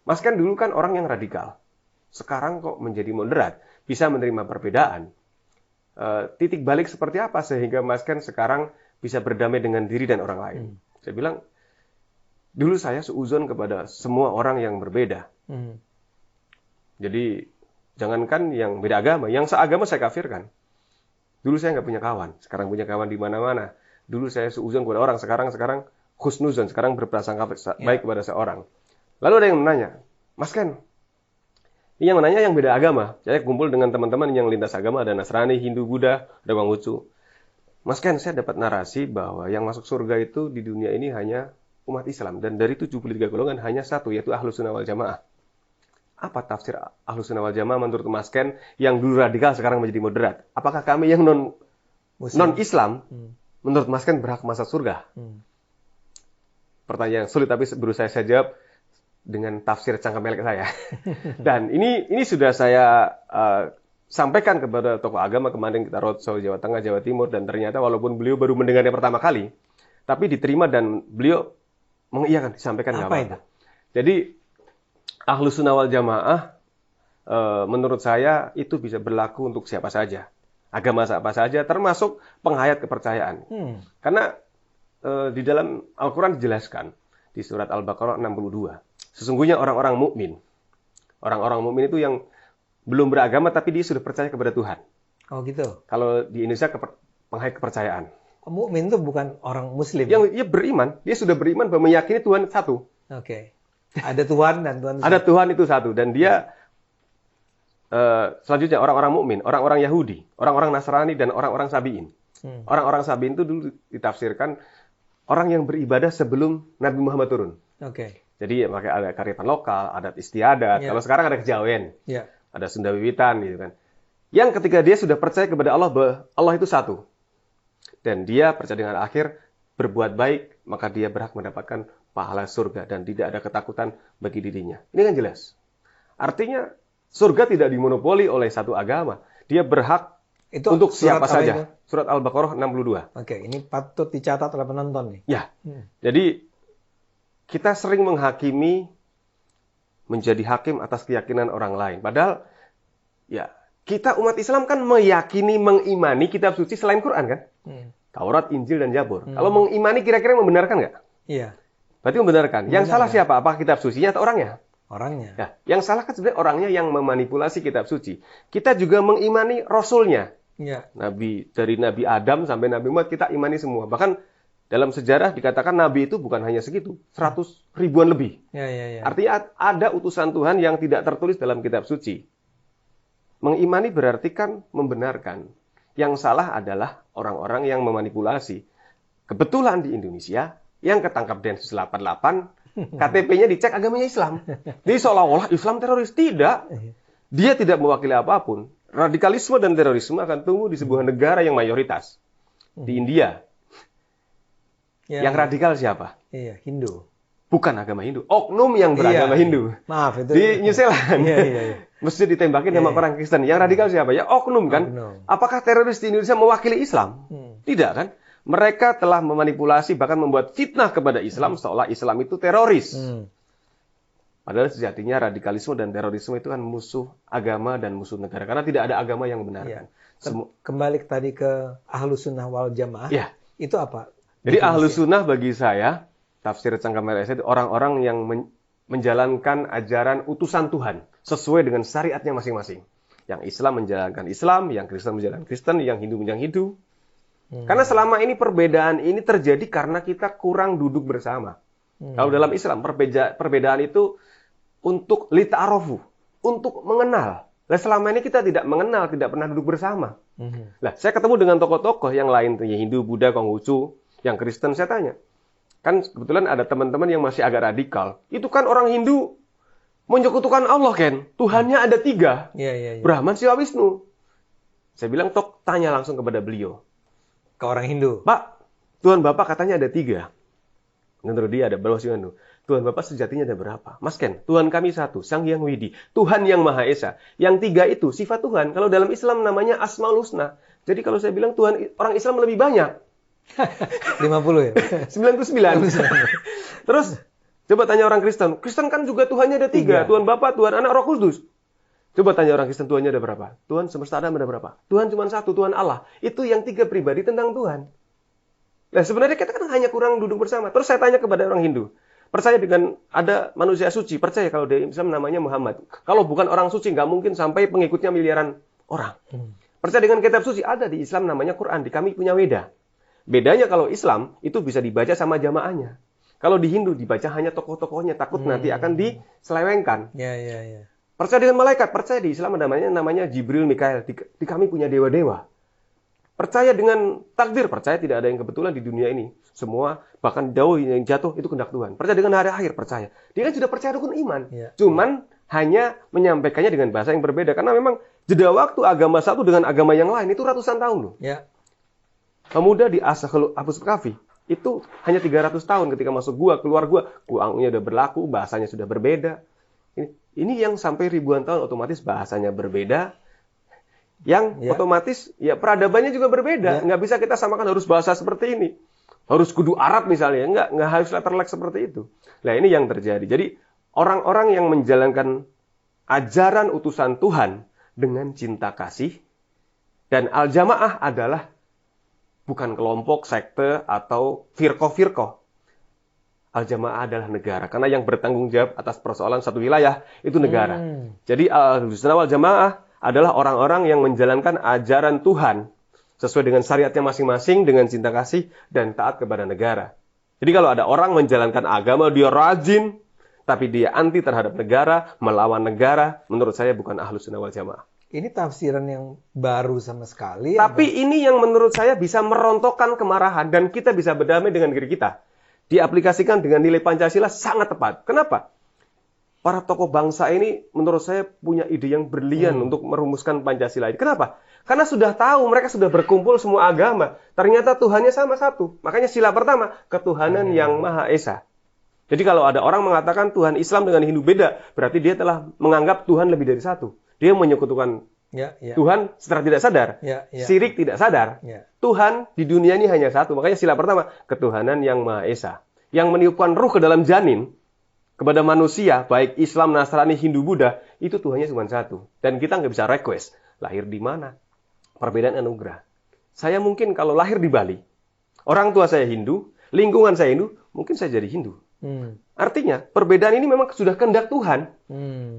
Mas Ken dulu kan orang yang radikal. Sekarang kok menjadi moderat, bisa menerima perbedaan. Titik balik seperti apa sehingga Mas Ken sekarang bisa berdamai dengan diri dan orang lain? Saya bilang, dulu saya seuzon kepada semua orang yang berbeda. Jadi, jangankan yang beda agama, yang seagama saya kafirkan. Dulu saya nggak punya kawan, sekarang punya kawan di mana-mana. Dulu saya seuzon kepada orang, sekarang husnuzon, sekarang berprasangka baik kepada seorang. Lalu ada yang menanya, Mas Ken, ini yang menanya yang beda agama. Saya kumpul dengan teman-teman yang lintas agama, ada Nasrani, Hindu, Buddha, ada Konghucu. Mas Ken, saya dapat narasi bahwa yang masuk surga itu di dunia ini hanya umat Islam. Dan dari 73 golongan hanya satu, yaitu Ahlus Sunnah wal Jamaah. Apa tafsir Ahlus Sunnah wal Jamaah menurut Mas Ken yang dulu radikal sekarang menjadi moderat? Apakah kami yang non-Islam menurut Mas Ken berhak masuk surga? Pertanyaan sulit tapi berusaha saya jawab dengan tafsir cangkem elek saya. Dan ini sudah saya sampaikan kepada tokoh agama kemarin kita roadshow Jawa Tengah, Jawa Timur, dan ternyata walaupun beliau baru mendengarnya pertama kali, tapi diterima dan beliau mengiyakan, disampaikan nggak apa-apa. Jadi Ahlus Sunnah wal Jamaah menurut saya itu bisa berlaku untuk siapa saja, agama siapa saja, termasuk penghayat kepercayaan. Karena di dalam Al-Quran dijelaskan di surat Al-Baqarah 62. Sesungguhnya orang-orang mukmin itu yang belum beragama tapi dia sudah percaya kepada Tuhan. Oh gitu. Kalau di Indonesia penghayat kepercayaan. Mukmin itu bukan orang Muslim. Yang dia beriman, dia sudah beriman bahwa meyakini Tuhan satu. Oke. Ada Tuhan dan Tuhan. Ada Tuhan itu satu dan dia selanjutnya orang-orang mukmin, orang-orang Yahudi, orang-orang Nasrani dan orang-orang Sabi'in. Orang-orang Sabi'in itu dulu ditafsirkan orang yang beribadah sebelum Nabi Muhammad turun. Oke. Jadi pakai ada kearifan lokal, adat istiadat. Kalau sekarang ada kejawen, ada Sunda Wiwitan gitu kan. Yang ketika dia sudah percaya kepada Allah bahwa Allah itu satu. Dan dia percaya dengan akhir, berbuat baik, maka dia berhak mendapatkan pahala surga dan tidak ada ketakutan bagi dirinya. Ini kan jelas. Artinya surga tidak dimonopoli oleh satu agama. Dia berhak itu untuk siapa saja. Itu? Surat Al-Baqarah 62. Oke, ini patut dicatat oleh penonton nih. Ya. Jadi kita sering menghakimi, menjadi hakim atas keyakinan orang lain. Padahal ya kita umat Islam kan meyakini, mengimani kitab suci selain Quran kan? Taurat, Injil, dan Zabur. Kalau mengimani kira-kira membenarkan nggak? Iya. Berarti membenarkan. Yang salah siapa? Apakah kitab sucinya atau orangnya? Orangnya. Ya, yang salah kan sebenarnya orangnya yang memanipulasi kitab suci. Kita juga mengimani Rasulnya. Ya. Dari Nabi Adam sampai Nabi Muhammad kita imani semua. Bahkan dalam sejarah dikatakan Nabi itu bukan hanya segitu, 100 ribuan lebih. Ya. Artinya ada utusan Tuhan yang tidak tertulis dalam kitab suci. Mengimani berarti kan membenarkan. Yang salah adalah orang-orang yang memanipulasi. Kebetulan di Indonesia, yang ketangkap Densus 88, KTP-nya dicek agamanya Islam. Jadi seolah-olah Islam teroris. Tidak. Dia tidak mewakili apapun. Radikalisme dan terorisme akan tumbuh di sebuah negara yang mayoritas. Di India. Yang radikal siapa? Iya, Hindu. Bukan agama Hindu. Oknum yang beragama Hindu. Maaf, itu. Di New Zealand. Mesti ditembakin sama orang Kristen. Yang radikal siapa? Ya oknum kan. Apakah teroris di Indonesia mewakili Islam? Tidak kan. Mereka telah memanipulasi bahkan membuat fitnah kepada Islam seolah Islam itu teroris. Padahal sejatinya radikalisme dan terorisme itu kan musuh agama dan musuh negara. Karena tidak ada agama yang membenarkan. Kembali tadi ke Ahlus Sunnah wal Jamaah. Itu apa? Jadi Ahlus Sunnah bagi saya, tafsir cangkem elek saya, orang-orang yang menjalankan ajaran utusan Tuhan sesuai dengan syariatnya masing-masing. Yang Islam menjalankan Islam, yang Kristen menjalankan Kristen, yang Hindu menjalankan Hindu. Karena selama ini perbedaan ini terjadi karena kita kurang duduk bersama. Kalau dalam Islam perbedaan itu untuk lita'arofu, untuk mengenal. Nah, selama ini kita tidak mengenal, tidak pernah duduk bersama. Nah, saya ketemu dengan tokoh-tokoh yang lain, Hindu, Buddha, Konghucu, yang Kristen, saya tanya. Kan kebetulan ada teman-teman yang masih agak radikal. Itu kan orang Hindu menyekutukan Allah, Ken. Tuhannya ada 3. Brahman, Siwa, Wisnu. Saya bilang, tanya langsung kepada beliau. Ke orang Hindu. Pak, Tuhan Bapak katanya ada 3. Menurut dia ada berapa sih Hindu? Tuhan Bapak sejatinya ada berapa? Mas Ken, Tuhan kami 1, Sang Hyang Widi. Tuhan yang Maha Esa. Yang 3 itu sifat Tuhan. Kalau dalam Islam namanya Asmaul Husna. Jadi kalau saya bilang Tuhan orang Islam lebih banyak. 50 ya? 99. Terus Coba tanya orang Kristen. Kristen kan juga Tuhannya ada 3. Tuhan Bapa, Tuhan Anak, Roh Kudus. Coba tanya orang Kristen, Tuhannya ada berapa? Tuhan semesta Adam ada berapa? Tuhan cuma 1, Tuhan Allah. Itu yang 3 pribadi tentang Tuhan. Nah, sebenarnya kita kan hanya kurang duduk bersama. Terus saya tanya kepada orang Hindu. Percaya dengan ada manusia suci. Percaya kalau di Islam namanya Muhammad. Kalau bukan orang suci, nggak mungkin sampai pengikutnya miliaran orang. Percaya dengan kitab suci. Ada di Islam namanya Quran. Di kami punya Weda. Bedanya kalau Islam, itu bisa dibaca sama jamaahnya. Kalau di Hindu, dibaca hanya tokoh-tokohnya. Takut nanti akan diselewengkan. Ya. Percaya dengan malaikat. Percaya di Islam namanya Jibril, Mikael. Di kami punya dewa-dewa. Percaya dengan takdir. Percaya tidak ada yang kebetulan di dunia ini. Semua, bahkan jauh yang jatuh, itu kehendak Tuhan. Percaya dengan hari akhir. Percaya. Dia kan sudah percaya rukun iman. Cuman hanya menyampaikannya dengan bahasa yang berbeda. Karena memang jeda waktu agama satu dengan agama yang lain itu ratusan tahun loh. Pemuda di Abu Kahfi itu hanya 300 tahun ketika masuk gua, keluar gua. Guangnya udah berlaku, bahasanya sudah berbeda. Ini yang sampai ribuan tahun otomatis bahasanya berbeda. Yang otomatis ya peradabannya juga berbeda. Nggak bisa kita samakan harus bahasa seperti ini. Harus kudu Arab misalnya. Nggak harus letterlek seperti itu. Nah ini yang terjadi. Jadi orang-orang yang menjalankan ajaran utusan Tuhan dengan cinta kasih. Dan al-jamaah adalah bukan kelompok, sekte, atau firqoh-firqoh. Al-jamaah adalah negara. Karena yang bertanggung jawab atas persoalan satu wilayah itu negara. Jadi al-sunnah wal jamaah adalah orang-orang yang menjalankan ajaran Tuhan sesuai dengan syariatnya masing-masing, dengan cinta kasih dan taat kepada negara. Jadi kalau ada orang menjalankan agama, dia rajin, tapi dia anti terhadap negara, melawan negara, menurut saya bukan ahlus sunnah wal jamaah. Ini tafsiran yang baru sama sekali. Tapi ini yang menurut saya bisa merontokkan kemarahan dan kita bisa berdamai dengan diri kita. Diaplikasikan dengan nilai Pancasila sangat tepat. Kenapa? Para tokoh bangsa ini menurut saya punya ide yang brilian untuk merumuskan Pancasila ini. Kenapa? Karena sudah tahu, mereka sudah berkumpul semua agama. Ternyata Tuhannya sama satu. Makanya sila pertama, ketuhanan yang Maha Esa. Jadi kalau ada orang mengatakan Tuhan Islam dengan Hindu beda, berarti dia telah menganggap Tuhan lebih dari satu. Dia menyekutukan Tuhan secara tidak sadar. Syirik tidak sadar. Tuhan di dunia ini hanya satu. Makanya sila pertama, ketuhanan yang Maha Esa. Yang meniupkan ruh ke dalam janin, kepada manusia, baik Islam, Nasrani, Hindu, Buddha, itu Tuhannya cuma satu. Dan kita nggak bisa request, lahir di mana? Perbedaan anugerah. Saya mungkin kalau lahir di Bali, orang tua saya Hindu, lingkungan saya Hindu, mungkin saya jadi Hindu. Artinya, perbedaan ini memang sudah kehendak Tuhan.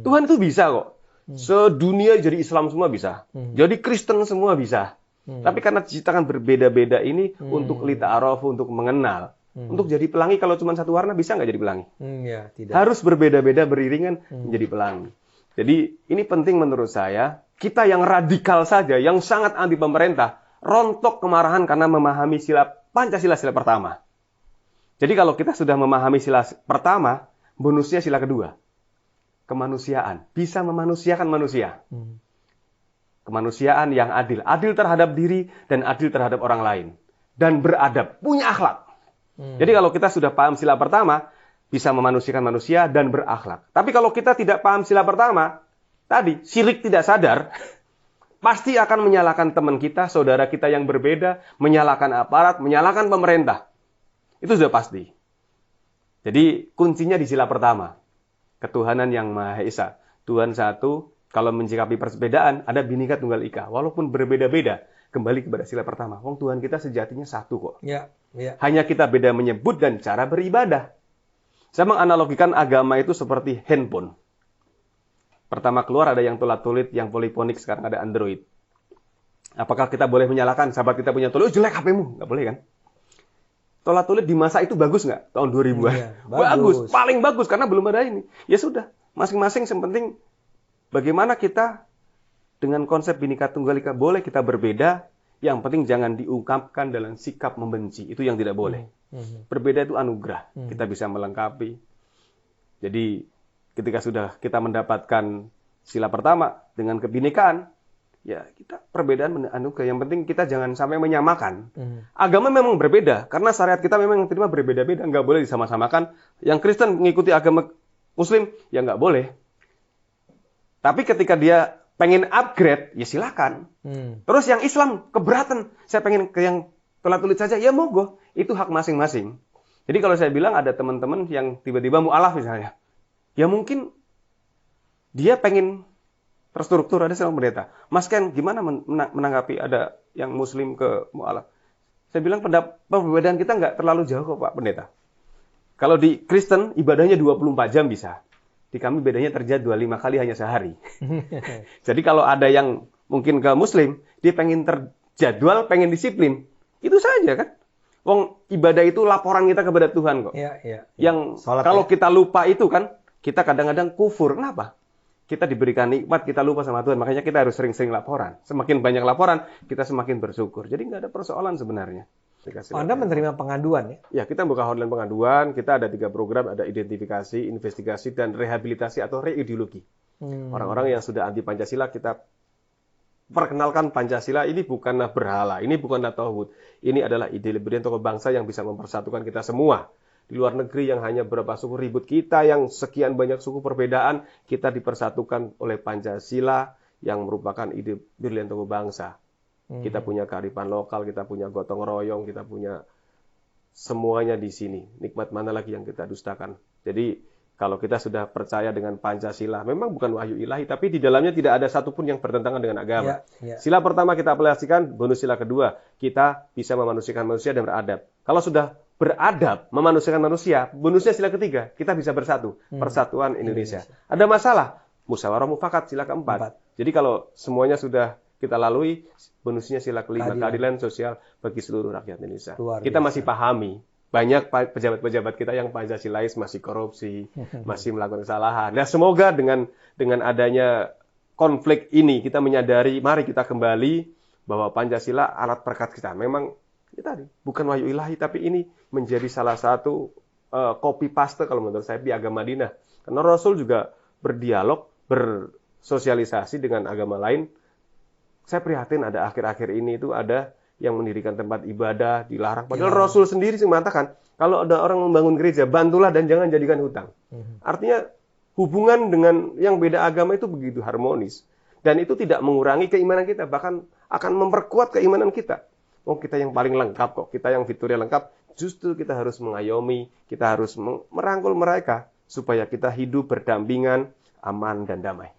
Tuhan itu bisa kok. Sedunia jadi Islam semua bisa. Jadi Kristen semua bisa. Tapi karena diciptakan berbeda-beda ini untuk lita'aruf, untuk mengenal. Untuk jadi pelangi kalau cuma satu warna bisa nggak jadi pelangi? Tidak. Harus berbeda-beda beriringan menjadi pelangi. Jadi ini penting menurut saya. Kita yang radikal saja, yang sangat anti pemerintah, rontok kemarahan karena memahami sila Pancasila sila pertama. Jadi kalau kita sudah memahami sila pertama, bonusnya sila kedua. Kemanusiaan. Bisa memanusiakan manusia. Kemanusiaan yang adil. Adil terhadap diri dan adil terhadap orang lain. Dan beradab. Punya akhlak. Jadi kalau kita sudah paham sila pertama, bisa memanusiakan manusia dan berakhlak. Tapi kalau kita tidak paham sila pertama, tadi syirik tidak sadar, pasti akan menyalahkan teman kita, saudara kita yang berbeda, menyalahkan aparat, menyalahkan pemerintah. Itu sudah pasti. Jadi kuncinya di sila pertama. Ketuhanan yang Maha Esa. Tuhan satu, kalau mencikapi perbedaan, ada Bhinneka Tunggal Ika. Walaupun berbeda-beda, kembali kepada sila pertama. Wong Tuhan kita sejatinya satu kok. Hanya kita beda menyebut dan cara beribadah. Saya menganalogikan agama itu seperti handphone. Pertama keluar ada yang tulat-tulit, yang poliponik, sekarang ada Android. Apakah kita boleh menyalahkan sahabat kita punya tulit? Jelek HP-mu. Nggak boleh kan? Tulat-tulit di masa itu bagus nggak? Tahun 2000-an. Bagus. Paling bagus karena belum ada ini. Ya sudah. Masing-masing yang penting bagaimana kita dengan konsep Bhinneka Tunggal Ika boleh kita berbeda. Yang penting jangan diungkapkan dalam sikap membenci. Itu yang tidak boleh. Berbeda itu anugerah. Kita bisa melengkapi. Jadi ketika sudah kita mendapatkan sila pertama dengan kebinekaan, ya kita perbedaan anugerah. Yang penting kita jangan sampai menyamakan. Agama memang berbeda. Karena syariat kita memang terima berbeda-beda. Nggak boleh disama-samakan. Yang Kristen mengikuti agama Muslim, ya nggak boleh. Tapi ketika dia pengen upgrade, ya silakan. Terus yang Islam keberatan, saya pengen ke yang tulat-tulit saja, ya monggo. Itu hak masing-masing. Jadi kalau saya bilang ada teman-teman yang tiba-tiba mu'alaf misalnya, ya mungkin dia pengen terstruktur, ada seorang pendeta. Mas Ken, gimana menanggapi ada yang muslim ke mu'alaf? Saya bilang perbedaan kita nggak terlalu jauh kok Pak Pendeta. Kalau di Kristen, ibadahnya 24 jam bisa. Di kami bedanya terjadwal 5 kali hanya sehari. Jadi kalau ada yang mungkin ke muslim, dia pengen terjadwal, pengen disiplin. Itu saja kan. Wong ibadah itu laporan kita kepada Tuhan kok. Ya. Yang kalau kita lupa itu kan, kita kadang-kadang kufur. Kenapa? Kita diberikan nikmat, kita lupa sama Tuhan. Makanya kita harus sering-sering laporan. Semakin banyak laporan, kita semakin bersyukur. Jadi nggak ada persoalan sebenarnya. Anda menerima pengaduan ya? Ya, kita buka hotline pengaduan. Kita ada 3 program, ada identifikasi, investigasi, dan rehabilitasi atau reideologi. Orang-orang yang sudah anti Pancasila, kita perkenalkan Pancasila ini bukanlah berhala, ini bukanlah tauhid. Ini adalah ide liberal tokoh bangsa yang bisa mempersatukan kita semua. Di luar negeri yang hanya berapa suku ribut, kita yang sekian banyak suku perbedaan, kita dipersatukan oleh Pancasila yang merupakan ide brilian tokoh bangsa. Kita punya kearifan lokal, kita punya gotong royong, kita punya semuanya di sini. Nikmat mana lagi yang kita dustakan. Jadi kalau kita sudah percaya dengan Pancasila, memang bukan wahyu ilahi, tapi di dalamnya tidak ada satupun yang bertentangan dengan agama. Sila pertama kita aplikasikan, bonus sila kedua, kita bisa memanusiakan manusia dan beradab. Kalau sudah beradab, memanusiakan manusia, bonusnya sila ketiga, kita bisa bersatu. Persatuan Indonesia. Ada masalah? Musyawarah mufakat, sila keempat. Jadi kalau semuanya sudah kita lalui, bonusnya sila kelima, keadilan sosial bagi seluruh rakyat Indonesia. Kita masih pahami, banyak pejabat-pejabat kita yang Pancasilais masih korupsi, masih melakukan kesalahan. Nah, semoga dengan adanya konflik ini, kita menyadari, mari kita kembali bahwa Pancasila alat perekat kita. Memang kita bukan wahyu ilahi, tapi ini menjadi salah satu copy paste kalau menurut saya piagam Madinah. Karena Rasul juga berdialog, bersosialisasi dengan agama lain. Saya prihatin ada akhir-akhir ini itu ada yang mendirikan tempat ibadah dilarang. Padahal Rasul sendiri sih mengatakan, kalau ada orang membangun gereja, bantulah dan jangan jadikan hutang. Artinya hubungan dengan yang beda agama itu begitu harmonis. Dan itu tidak mengurangi keimanan kita, bahkan akan memperkuat keimanan kita. Oh, kita yang paling lengkap kok, kita yang fiturnya lengkap. Justru kita harus mengayomi, kita harus merangkul mereka supaya kita hidup berdampingan, aman dan damai.